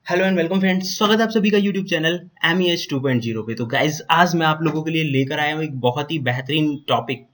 Hello and welcome friends, स्वागत है आप सभी का यूट्यूब चैनल MEH 2.0 पे। तो गाइज आज मैं आप लोगों के लिए लेकर आया हूँ एक बहुत ही बेहतरीन टॉपिक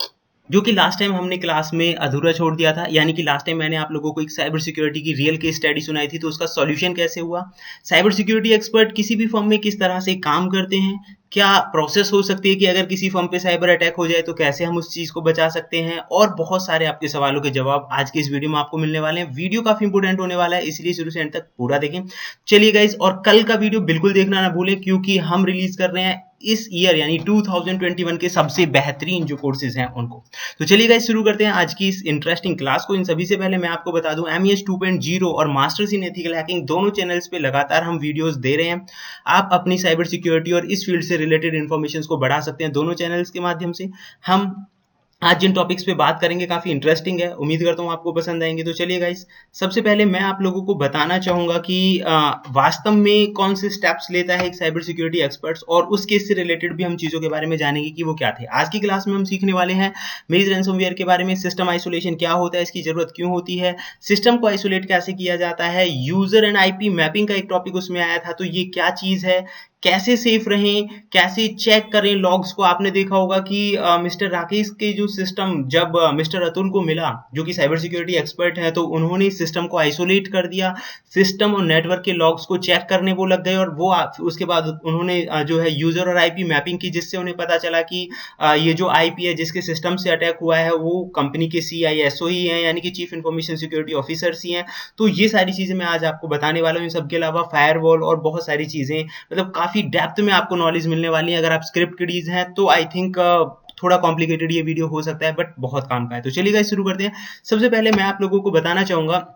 जो कि लास्ट टाइम हमने क्लास में अधूरा छोड़ दिया था। यानी कि लास्ट टाइम मैंने आप लोगों को एक साइबर सिक्योरिटी की रियल केस स्टडी सुनाई थी, तो उसका सॉल्यूशन कैसे हुआ, साइबर सिक्योरिटी एक्सपर्ट किसी भी फर्म में किस तरह से काम करते हैं, क्या प्रोसेस हो सकती है कि अगर किसी फर्म पे साइबर अटैक हो जाए तो कैसे हम उस चीज को बचा सकते हैं, और बहुत सारे आपके सवालों के जवाब आज के इस वीडियो में आपको मिलने वाले हैं। वीडियो काफी इंपोर्टेंट होने वाला है, इसलिए शुरू से एंड तक पूरा देखें। चलिए गाइस, और कल का वीडियो बिल्कुल देखना ना भूलें क्योंकि हम रिलीज कर रहे हैं इस ईयर यानी 2021 के सबसे बेहतरीन जो कोर्सेज हैं उनको। तो चलिए गाइस शुरू करते हैं आज की इस इंटरेस्टिंग क्लास को। इन सभी से पहले मैं आपको बता दूं, MEH 2.0 और मास्टर्स इन एथिकल हैकिंग दोनों चैनल्स पे लगातार हम वीडियोस दे रहे हैं। आप अपनी साइबर सिक्योरिटी और इस फील्ड से रिलेटेड इंफॉर्मेशन को बढ़ा सकते हैं दोनों चैनल्स के माध्यम से। हम आज जिन टॉपिक्स पे बात करेंगे काफी इंटरेस्टिंग है, उम्मीद करता हूँ आपको पसंद आएंगे। तो चलिए गाइस, सबसे पहले मैं आप लोगों को बताना चाहूंगा कि वास्तव में कौन से स्टेप्स लेता है एक साइबर सिक्योरिटी एक्सपर्ट्स, और उस केस से रिलेटेड भी हम चीजों के बारे में जानेंगे कि वो क्या थे। आज की क्लास में हम सीखने वाले हैं मेज रैंसमवेयर के बारे में, सिस्टम आइसोलेशन क्या होता है, इसकी जरूरत क्यों होती है, सिस्टम को आइसोलेट कैसे किया जाता है, यूजर एंड IP मैपिंग का एक टॉपिक उसमें आया था, तो ये क्या चीज है, कैसे सेफ रहें, कैसे चेक करें लॉग्स को। आपने देखा होगा कि मिस्टर राकेश के जो सिस्टम जब मिस्टर अतुल को मिला जो कि साइबर सिक्योरिटी एक्सपर्ट है, तो उन्होंने सिस्टम को आइसोलेट कर दिया, सिस्टम और नेटवर्क के लॉग्स को चेक करने वो लग गए, और वो उसके बाद उन्होंने जो है यूजर और IP मैपिंग की, जिससे उन्हें पता चला कि ये जो IP है जिसके सिस्टम से अटैक हुआ है वो कंपनी के CISO ही है, यानी कि चीफ इंफॉर्मेशन सिक्योरिटी ऑफिसर्स ही हैं। तो ये सारी चीजें मैं आज आपको बताने वाला हूँ। इन सबके अलावा फायरवॉल और बहुत सारी चीजें, मतलब काफी डेप्थ में आपको नॉलेज मिलने वाली है। अगर आप स्क्रिप्ट किडीज हैं तो आई थिंक थोड़ा कॉम्प्लिकेटेड ये वीडियो हो सकता है, बट बहुत काम का है। तो चलिए गाइस शुरू करते हैं। सबसे पहले मैं आप लोगों को बताना चाहूंगा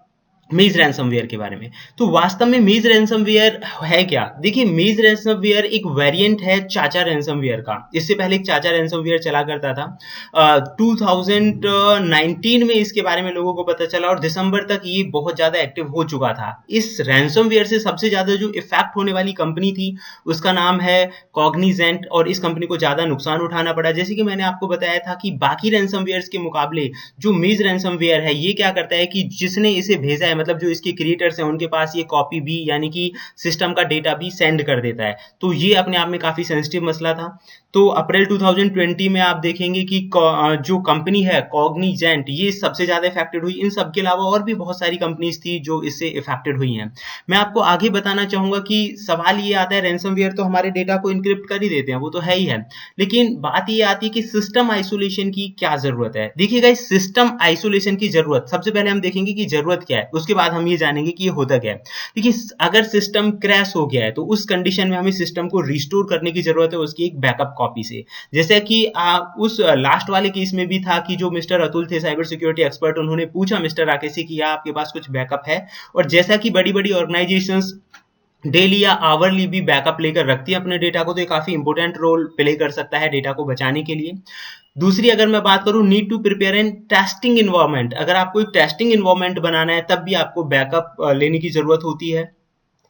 मेज रैंसमवेयर के बारे में। तो वास्तव में मेज रैंसमवेयर है क्या? देखिए, मेज रैंसमवेयर एक वेरिएंट है चाचा रैंसमवेयर का। इससे पहले एक चाचा रैंसमवेयर चला करता था। 2019 में इसके बारे में लोगों को पता चला और दिसंबर तक ये बहुत ज्यादा एक्टिव हो चुका था। इस रैंसमवेयर से सबसे ज्यादा जो इफेक्ट होने वाली कंपनी थी उसका नाम है कॉग्निजेंट, और इस कंपनी को ज्यादा नुकसान उठाना पड़ा। जैसे कि मैंने आपको बताया था कि बाकी रैंसमवेयर्स के मुकाबले जो मेज रैंसमवेयर है ये क्या करता है कि जिसने इसे भेजा है, मतलब जो इसके क्रिएटर्स हैं, उनके पास ये कॉपी भी यानी कि सिस्टम का डेटा भी सेंड कर देता है। तो ये अपने आप में काफी सेंसिटिव मसला था। तो अप्रैल 2020 में आप देखेंगे कि जो कंपनी है कॉग्निजेंट ये सबसे ज्यादा इफेक्टेड हुई। इन सब के अलावा और भी बहुत सारी कंपनीज थी जो इससे इफेक्टेड हुई हैं। मैं आपको आगे बताना चाहूंगा कि सवाल ये आता है, रैंसमवेयर तो हमारे डेटा को इनक्रिप्ट कर ही देते हैं, वो तो है ही है, लेकिन बात ये आती है कि सिस्टम आइसोलेशन की क्या जरूरत है। देखिएगा, इस सिस्टम आइसोलेशन की जरूरत, सबसे पहले हम देखेंगे कि जरूरत क्या है, उसके बाद हम ये जानेंगे कि ये होता क्या है। देखिए, अगर सिस्टम क्रैश हो गया है तो उस कंडीशन में हमें सिस्टम को रिस्टोर करने की जरूरत है उसकी एक बैकअप कॉपी से। जैसे कि उस लास्ट वाले केस में भी था कि जो मिस्टर अतुल थे साइबर सिक्योरिटी एक्सपर्ट, उन्होंने पूछा मिस्टर राकेश से कि आपके पास कुछ बैकअप है, और जैसा कि बड़ी बड़ी ऑर्गेनाइजेशंस डेली या आवरली भी बैकअप लेकर रखती है अपने डेटा को, तो ये काफी इंपॉर्टेंट रोल प्ले कर सकता है डेटा को बचाने के लिए। दूसरी अगर मैं बात करूं, need to prepare an testing environment, अगर आपको एक टेस्टिंग इन्वायरमेंट बनाना है तब भी आपको बैकअप लेने की जरूरत होती है।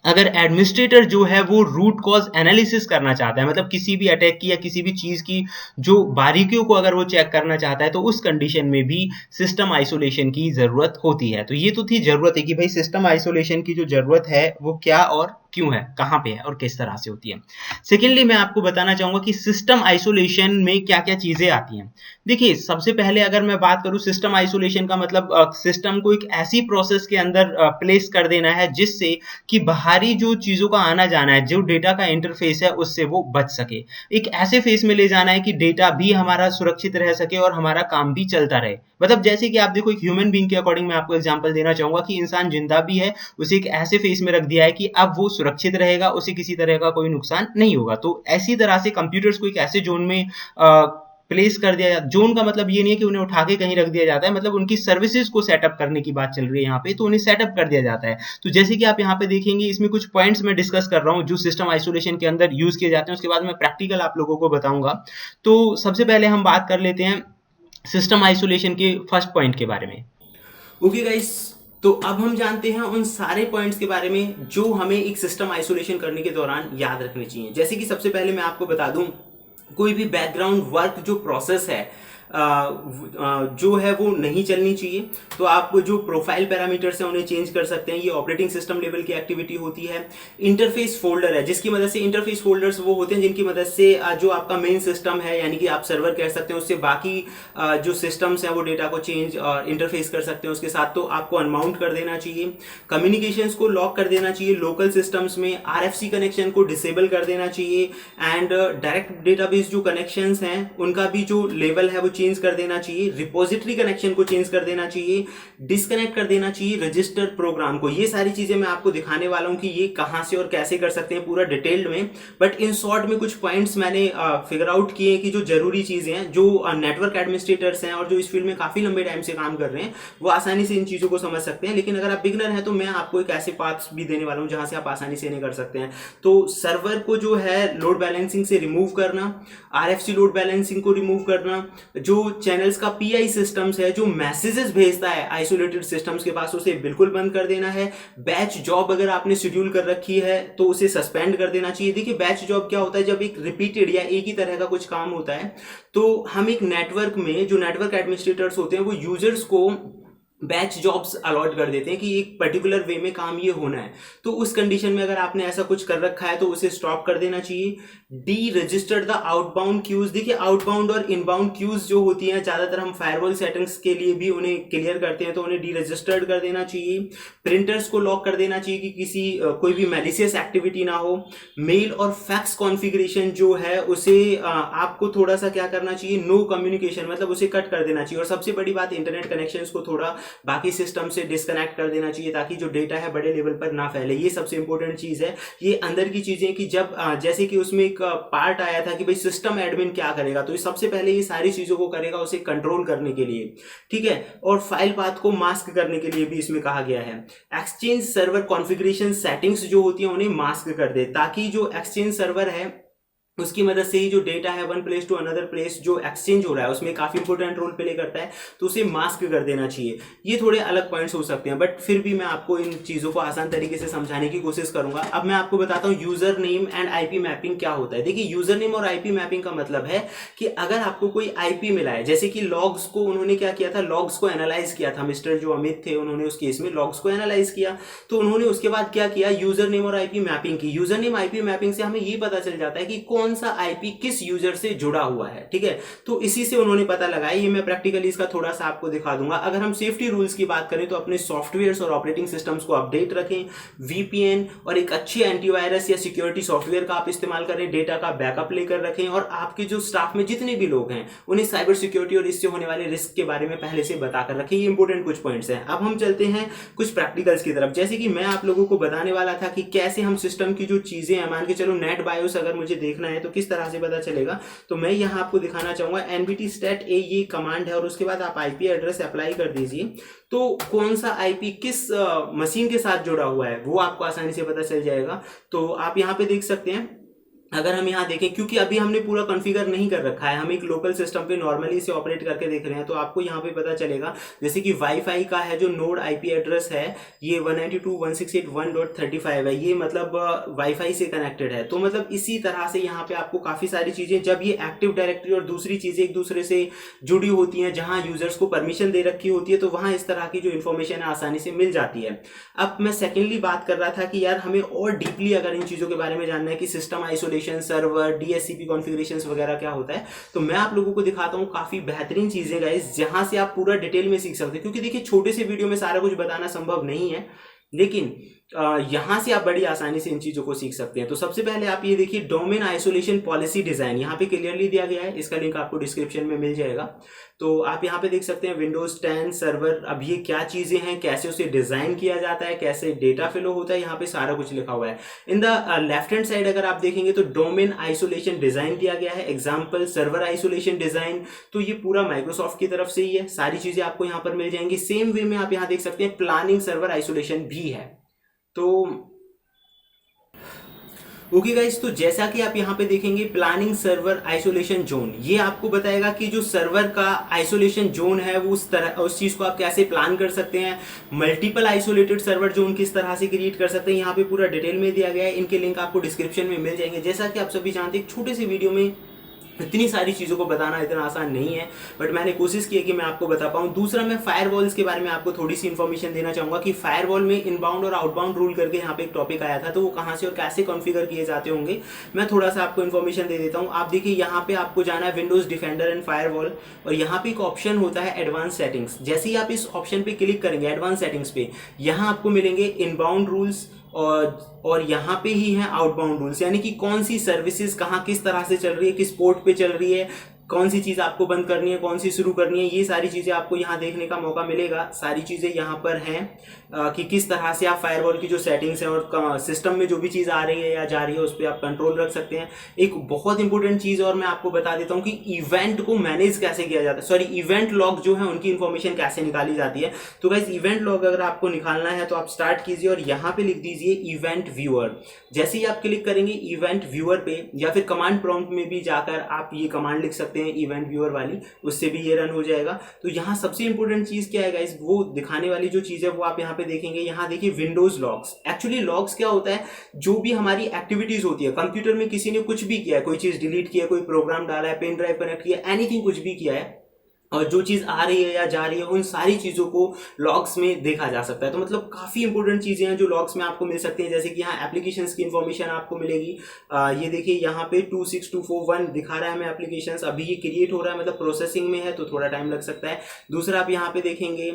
अगर एडमिनिस्ट्रेटर जो है वो रूट कॉज एनालिसिस करना चाहता है, मतलब किसी भी अटैक की या किसी भी चीज की जो बारीकियों को अगर वो चेक करना चाहता है, तो उस कंडीशन में भी सिस्टम आइसोलेशन की जरूरत होती है। तो ये तो थी जरूरत है कि भाई सिस्टम आइसोलेशन की जो जरूरत है वो क्या और क्यों है, कहां पे है और किस तरह से होती है। सेकेंडली मैं आपको बताना चाहूंगा कि सिस्टम आइसोलेशन में क्या क्या चीजें आती हैं। देखिए, सबसे पहले अगर मैं बात करूं सिस्टम आइसोलेशन का मतलब सिस्टम को एक ऐसी प्रोसेस के अंदर प्लेस कर देना है जिससे कि बाहरी जो चीजों का आना जाना है, जो डेटा का इंटरफेस है, उससे वो बच सके। एक ऐसे फेस में ले जाना है कि डेटा भी हमारा सुरक्षित रह सके और हमारा काम भी चलता रहे। मतलब जैसे कि आप देखो, एक ह्यूमन बीइंग के अकॉर्डिंग मैं आपको एग्जांपल देना चाहूंगा कि इंसान जिंदा भी है, उसे एक ऐसे फेस में रख दिया है कि अब वो सुरक्षित रहेगा, उसे किसी तरह का कोई नुकसान नहीं होगा। तो ऐसी तरह से कंप्यूटर्स को एक ऐसे जोन में प्लेस कर दिया जाता। जोन का मतलब ये नहीं है कि उन्हें उठा के कहीं रख दिया जाता है, मतलब उनकी सर्विसेज को सेटअप करने की बात चल रही है यहाँ पे, तो उन्हें सेटअप कर दिया जाता है। तो जैसे कि आप यहाँ पे देखेंगे, इसमें कुछ पॉइंट्स मैं डिस्कस कर रहा हूँ जो सिस्टम आइसोलेशन के अंदर यूज किए जाते हैं, उसके बाद मैं प्रैक्टिकल आप लोगों को बताऊंगा। तो सबसे पहले हम बात कर लेते हैं सिस्टम आइसोलेशन के फर्स्ट पॉइंट के बारे में। ओके गाइस, तो अब हम जानते हैं उन सारे पॉइंट्स के बारे में जो हमें एक सिस्टम आइसोलेशन करने के दौरान याद रखने चाहिए। जैसे कि सबसे पहले मैं आपको बता दूं, कोई भी बैकग्राउंड वर्क जो प्रोसेस है, जो है वो नहीं चलनी चाहिए। तो आप जो प्रोफाइल पैरामीटर्स हैं उन्हें चेंज कर सकते हैं, ये ऑपरेटिंग सिस्टम लेवल की एक्टिविटी होती है। इंटरफेस फोल्डर है, जिसकी मदद से इंटरफेस फोल्डर्स वो होते हैं जिनकी मदद से जो आपका मेन सिस्टम है, यानी कि आप सर्वर कह सकते हैं, उससे बाकी जो सिस्टम्स हैं वो डेटा को चेंज और इंटरफेस कर सकते हैं उसके साथ। तो आपको अनमाउंट कर देना चाहिए, कम्युनिकेशंस को लॉक कर देना चाहिए, लोकल सिस्टम्स में आरएफसी कनेक्शन को डिसेबल कर देना चाहिए, एंड डायरेक्ट डेटाबेस जो कनेक्शंस हैं उनका भी जो लेवल है वो चेंज कर देना चाहिए, रिपोजिटरी कनेक्शन को चेंज कर देना चाहिए, डिस्कनेक्ट कर देना चाहिए रजिस्टर प्रोग्राम को। ये सारी चीजें मैं आपको दिखाने वाला हूं कि ये कहां से और कैसे कर सकते हैं पूरा डिटेल्ड में, बट इन शॉर्ट में कुछ पॉइंट्स मैंने फिगर आउट किए कि जो जरूरी चीजें हैं, जो नेटवर्क एडमिनिस्ट्रेटर्स हैं और जो इस फील्ड में काफी लंबे टाइम से काम कर रहे हैं वो आसानी से इन चीजों को समझ सकते हैं। लेकिन अगर आप बिगनर हैं तो मैं आपको एक ऐसे पाथ्स भी देने वाला हूं जहां से आप आसानी से नहीं कर सकते हैं। तो सर्वर को जो है लोड बैलेंसिंग से रिमूव करना, आरएफसी लोड बैलेंसिंग को रिमूव करना, जो चैनल्स का पीआई सिस्टम्स है जो मैसेजेस भेजता है आइसोलेटेड सिस्टम्स के पास, उसे बिल्कुल बंद कर देना है। बैच जॉब अगर आपने शेड्यूल कर रखी है तो उसे सस्पेंड कर देना चाहिए। देखिए बैच जॉब क्या होता है, जब एक रिपीटेड या एक ही तरह का कुछ काम होता है तो हम एक नेटवर्क में जो नेटवर्क एडमिनिस्ट्रेटर्स होते हैं वो यूजर्स को बैच जॉब्स अलॉट कर देते हैं कि एक पर्टिकुलर वे में काम ये होना है। तो उस कंडीशन में अगर आपने ऐसा कुछ कर रखा है तो उसे स्टॉप कर देना चाहिए। Deregistered the outbound queues. देखिए आउटबाउंड और इनबाउंड क्यूज जो होती हैं ज्यादातर हम फायरवॉल सेटिंग्स के लिए भी उन्हें क्लियर करते हैं, तो उन्हें डी रजिस्टर्ड कर देना चाहिए। प्रिंटर्स को लॉक कर देना चाहिए कि किसी कोई भी मैलिशियस एक्टिविटी ना हो। मेल और फैक्स कॉन्फ़िगरेशन जो है उसे आपको थोड़ा सा क्या करना चाहिए, नो कम्युनिकेशन, मतलब उसे कट कर देना चाहिए। और सबसे बड़ी बात, इंटरनेट कनेक्शंस को थोड़ा बाकी सिस्टम से डिस्कनेक्ट कर देना चाहिए ताकि जो डेटा है बड़े लेवल पर ना फैले। ये सबसे इंपॉर्टेंट चीज है। ये अंदर की चीजें कि जब जैसे कि उसमें एक पार्ट आया था कि भाई सिस्टम एडमिन क्या करेगा, तो ये सबसे पहले ये सारी चीजों को करेगा उसे कंट्रोल करने के लिए, ठीक है। और फाइल पाथ को मास्क करने के लिए भी इसमें कहा गया है। एक्सचेंज सर्वर कॉन्फ़िगरेशन सेटिंग्स जो होती है उन्हें मास्क कर दे, ताकि जो एक्सचेंज सर्वर है उसकी मदद से ही जो डेटा है one place to another place जो एक्सचेंज हो रहा है उसमें काफी इंपॉर्टेंट रोल प्ले करता है, तो उसे मास्क कर देना चाहिए। ये थोड़े अलग पॉइंट्स हो सकते हैं, बट फिर भी मैं आपको इन चीजों को आसान तरीके से समझाने की कोशिश करूंगा। अब मैं आपको बताता हूं user name and IP mapping क्या होता है। देखिए यूजर नेम और आईपी मैपिंग का मतलब है कि अगर आपको कोई आईपी मिला है, जैसे कि लॉग्स को उन्होंने क्या किया था, लॉग्स को एनालाइज किया था, मिस्टर जो अमित थे उन्होंने उस केस में लॉग्स को एनालाइज किया, तो उन्होंने उसके बाद क्या किया, यूजर नेम और आईपी मैपिंग की। यूजर नेम आईपी मैपिंग से हमें ये पता चल जाता है कि कौन सा आईपी किस यूजर से जुड़ा हुआ है, ठीक है। तो इसी से उन्होंने पता लगाया। ये मैं प्रैक्टिकली इसका थोड़ा सा आपको दिखा दूंगा। अगर हम सेफ्टी रूल्स की बात करें तो अपने सॉफ्टवेयर्स और ऑपरेटिंग सिस्टम्स को अपडेट रखें, वीपीएन और एक अच्छे एंटीवायरस या सिक्योरिटी सॉफ्टवेयर का आप इस्तेमाल करें, डेटा का बैकअप लेकर रखें, और आपके जो स्टाफ में जितने भी लोग हैं उन्हें साइबर सिक्योरिटी और इससे होने वाले रिस्क के बारे में पहले से बताकर रखें। ये इंपॉर्टेंट कुछ पॉइंट्स हैं। अब हम चलते हैं कुछ प्रैक्टिकल्स की तरफ। जैसे कि मैं आप लोगों को बताने वाला था कि कैसे हम सिस्टम की जो चीजें हैं, मान के चलो नेट बायोस अगर मुझे देखना है तो किस तरह से पता चलेगा, तो मैं यहां आपको दिखाना चाहूंगा nbt stat a ये कमांड है, और उसके बाद आप आईपी एड्रेस अप्लाई कर दीजिए, तो कौन सा आईपी किस मशीन के साथ जुड़ा हुआ है वो आपको आसानी से पता चल जाएगा। तो आप यहां पे देख सकते हैं। अगर हम यहाँ देखें, क्योंकि अभी हमने पूरा कॉन्फ़िगर नहीं कर रखा है, हम एक लोकल सिस्टम पे नॉर्मली इसे ऑपरेट करके देख रहे हैं, तो आपको यहाँ पे पता चलेगा जैसे कि वाईफाई का है जो नोड आईपी एड्रेस है ये 192.168.1.35 है, ये मतलब वाईफाई से कनेक्टेड है। तो मतलब इसी तरह से यहाँ पे आपको काफी सारी चीजें, जब ये एक्टिव डायरेक्टरी और दूसरी चीजें एक दूसरे से जुड़ी होती हैं, जहां यूजर्स को परमिशन दे रखी होती है, तो वहां इस तरह की जो इन्फॉर्मेशन है आसानी से मिल जाती है। अब मैं सेकेंडली बात कर रहा था कि यार हमें और डीपली अगर इन चीजों के बारे में जानना है कि system isolation, server, DSCP configurations वगैरह क्या होता है, तो मैं आप लोगों को दिखाता हूं काफी बेहतरीन चीजें गाइस, जहां से आप पूरा डिटेल में सीख सकते हैं। क्योंकि देखिए छोटे से वीडियो में सारा कुछ बताना संभव नहीं है, लेकिन यहां से आप बड़ी आसानी से इन चीजों को सीख सकते हैं। तो सबसे पहले आप ये देखिए, डोमेन आइसोलेशन पॉलिसी डिजाइन यहाँ पे क्लियरली दिया गया है, इसका लिंक आपको डिस्क्रिप्शन में मिल जाएगा। तो आप यहाँ पे देख सकते हैं विंडोज 10 सर्वर, अब ये क्या चीजें हैं, कैसे उसे डिजाइन किया जाता है, कैसे डेटा फ्लो होता है, यहाँ पे सारा कुछ लिखा हुआ है। In the left hand side अगर आप देखेंगे तो डोमेन आइसोलेशन डिजाइन दिया गया है, एग्जाम्पल सर्वर आइसोलेशन डिजाइन, तो ये पूरा माइक्रोसॉफ्ट की तरफ से ही है, सारी चीजें आपको यहाँ पर मिल जाएंगी। सेम वे में आप यहाँ देख सकते हैं प्लानिंग सर्वर आइसोलेशन भी है। तो ओके गाइस, तो जैसा कि आप यहाँ पे देखेंगे प्लानिंग सर्वर आइसोलेशन जोन, ये आपको बताएगा कि जो सर्वर का आइसोलेशन जोन है वो उस चीज को आप कैसे प्लान कर सकते हैं। मल्टीपल आइसोलेटेड सर्वर जोन किस तरह से क्रिएट कर सकते हैं, यहाँ पे पूरा डिटेल में दिया गया है। इनके लिंक आपको डिस्क्रिप्शन में मिल जाएंगे। जैसा कि आप सभी जानते हैं, एक छोटे से वीडियो में इतनी सारी चीज़ों को बताना इतना आसान नहीं है, बट मैंने कोशिश की है कि मैं आपको बता पाऊँ। दूसरा, मैं फायरवॉल्स के बारे में आपको थोड़ी सी इन्फॉर्मेशन देना चाहूँगा कि फायरवॉल में इनबाउंड और आउटबाउंड रूल करके यहाँ पे एक टॉपिक आया था, तो वो कहाँ से और कैसे कॉन्फ़िगर किए जाते होंगे मैं थोड़ा सा आपको इन्फॉर्मेशन दे देता हूँ। आप देखिए यहाँ पे आपको जाना है विंडोज़ डिफेंडर एंड फायरवॉल, और यहाँ पे एक ऑप्शन होता है एडवांस सेटिंग्स। जैसे ही आप इस ऑप्शन पे क्लिक करेंगे एडवांस सेटिंग्स पे, यहाँ आपको मिलेंगे इनबाउंड रूल्स और यहाँ पे ही है आउटबाउंड रूल्स, यानी कि कौन सी सर्विसेज कहाँ किस तरह से चल रही है, किस पोर्ट पे चल रही है, कौन सी चीज़ आपको बंद करनी है, कौन सी शुरू करनी है, ये सारी चीज़ें आपको यहाँ देखने का मौका मिलेगा। सारी चीज़ें यहाँ पर हैं कि किस तरह से आप फायरवॉल की जो सेटिंग्स हैं और सिस्टम में जो भी चीज़ आ रही है या जा रही है उस पर आप कंट्रोल रख सकते हैं। एक बहुत इंपॉर्टेंट चीज़ और मैं आपको बता देता हूँ कि इवेंट को मैनेज कैसे किया जाता है, सॉरी इवेंट लॉग जो है उनकी इन्फॉर्मेशन कैसे निकाली जाती है। तो गाइस इवेंट लॉग अगर आपको निकालना है तो आप स्टार्ट कीजिए और यहाँ पे लिख दीजिए इवेंट व्यूअर। जैसे ही आप क्लिक करेंगे इवेंट व्यूअर पे, या फिर कमांड प्रॉम्प्ट में भी जाकर आप ये कमांड लिख सकते हैं इवेंट व्यूअर वाली, उससे भी ये रन हो जाएगा। तो यहाँ सबसे इंपॉर्टेंट चीज क्या है गाइस, वो दिखाने वाली जो चीज है वो आप यहाँ पे देखेंगे। यहाँ देखिए विंडोज लॉग्स। एक्चुअली लॉग्स क्या होता है, जो भी हमारी एक्टिविटीज होती है कंप्यूटर में, किसी ने कुछ भी किया है, कोई चीज डिलीट किया, कोई प्रोग्राम डाला है, पेन ड्राइव कनेक्ट किया, एनीथिंग कुछ भी किया है, और जो चीज़ आ रही है या जा रही है उन सारी चीज़ों को लॉग्स में देखा जा सकता है। तो मतलब काफ़ी इंपॉर्टेंट चीज़ें हैं जो लॉग्स में आपको मिल सकती हैं। जैसे कि यहाँ एप्लीकेशंस की इन्फॉर्मेशन आपको मिलेगी। ये देखिए यहाँ पे 26241 दिखा रहा है हमें एप्लीकेशंस, अभी ये क्रिएट हो रहा है, मतलब प्रोसेसिंग में है तो थोड़ा टाइम लग सकता है। दूसरा आप यहाँ पे देखेंगे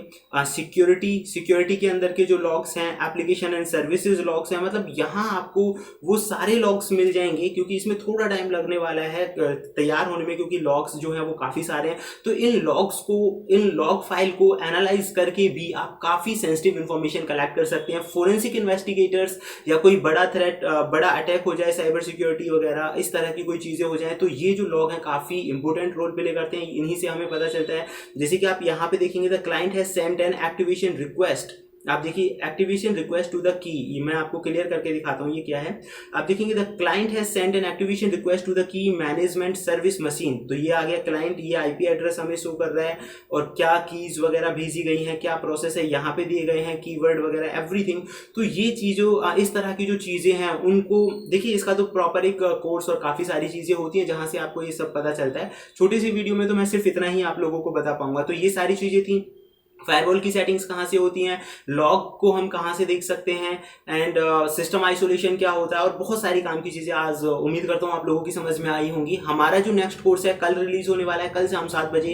सिक्योरिटी के अंदर के जो लॉग्स हैं, एप्लीकेशन एंड सर्विसेज लॉग्स हैं, मतलब यहाँ आपको वो सारे लॉग्स मिल जाएंगे, क्योंकि इसमें थोड़ा टाइम लगने वाला है तैयार होने में, क्योंकि लॉग्स जो है वो काफ़ी सारे हैं। तो इन लॉग फाइल को एनालाइज करके भी आप काफी सेंसिटिव इंफॉर्मेशन कलेक्ट कर सकते हैं। फोरेंसिक इन्वेस्टिगेटर्स या कोई बड़ा थ्रेट, बड़ा अटैक हो जाए, साइबर सिक्योरिटी वगैरह इस तरह की कोई चीजें हो जाए, तो ये जो लॉग हैं काफी इंपॉर्टेंट रोल प्ले करते हैं। इन्हीं से हमें पता चलता है। जैसे कि आप यहाँ पे देखेंगे the client has sent an activation request. आप देखिए एक्टिवेशन रिक्वेस्ट टू द की, ये मैं आपको क्लियर करके दिखाता हूँ ये क्या है। आप देखेंगे the client has sent an activation request to the key management service machine. तो ये आ गया क्लाइंट, ये आईपी एड्रेस हमें शो कर रहा है और क्या कीज वगैरह भेजी गई हैं, क्या प्रोसेस है यहाँ पे दिए गए हैं, कीवर्ड वगैरह एवरीथिंग। तो ये चीज़ों इस तरह की जो चीज़ें हैं उनको देखिए, इसका तो प्रॉपर एक कोर्स और काफ़ी सारी चीज़ें होती हैं जहाँ से आपको ये सब पता चलता है। छोटी सी वीडियो में तो मैं सिर्फ इतना ही आप लोगों को बता पाऊंगा। तो ये सारी चीज़ें थी। फायरवॉल की सेटिंग्स कहाँ से होती हैं, लॉग को हम कहाँ से देख सकते हैं, एंड सिस्टम आइसोलेशन क्या होता है, और बहुत सारी काम की चीज़ें आज उम्मीद करता हूँ आप लोगों की समझ में आई होंगी। हमारा जो नेक्स्ट कोर्स है कल रिलीज होने वाला है, कल शाम 7 बजे,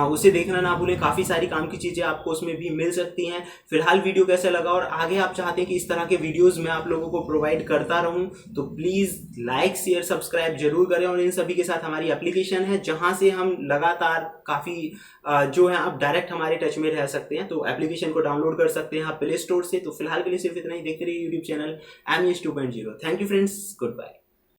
उसे देखना ना भूलें। काफ़ी सारी काम की चीज़ें आपको उसमें भी मिल सकती हैं। फिलहाल वीडियो कैसा लगा और आगे आप चाहते हैं कि इस तरह के वीडियोज़ मैं आप लोगों को प्रोवाइड करता रहूँ, तो प्लीज़ लाइक शेयर सब्सक्राइब जरूर करें। और इन सभी के साथ हमारी एप्लीकेशन है जहाँ से हम लगातार काफ़ी जो है आप डायरेक्ट हमारे टच में रह सकते हैं। तो एप्लीकेशन को डाउनलोड कर सकते हैं आप प्ले स्टोर से। तो फिलहाल के लिए सिर्फ इतना ही। देखते रहिए YouTube channel MES 2.0। Thank you friends, good bye.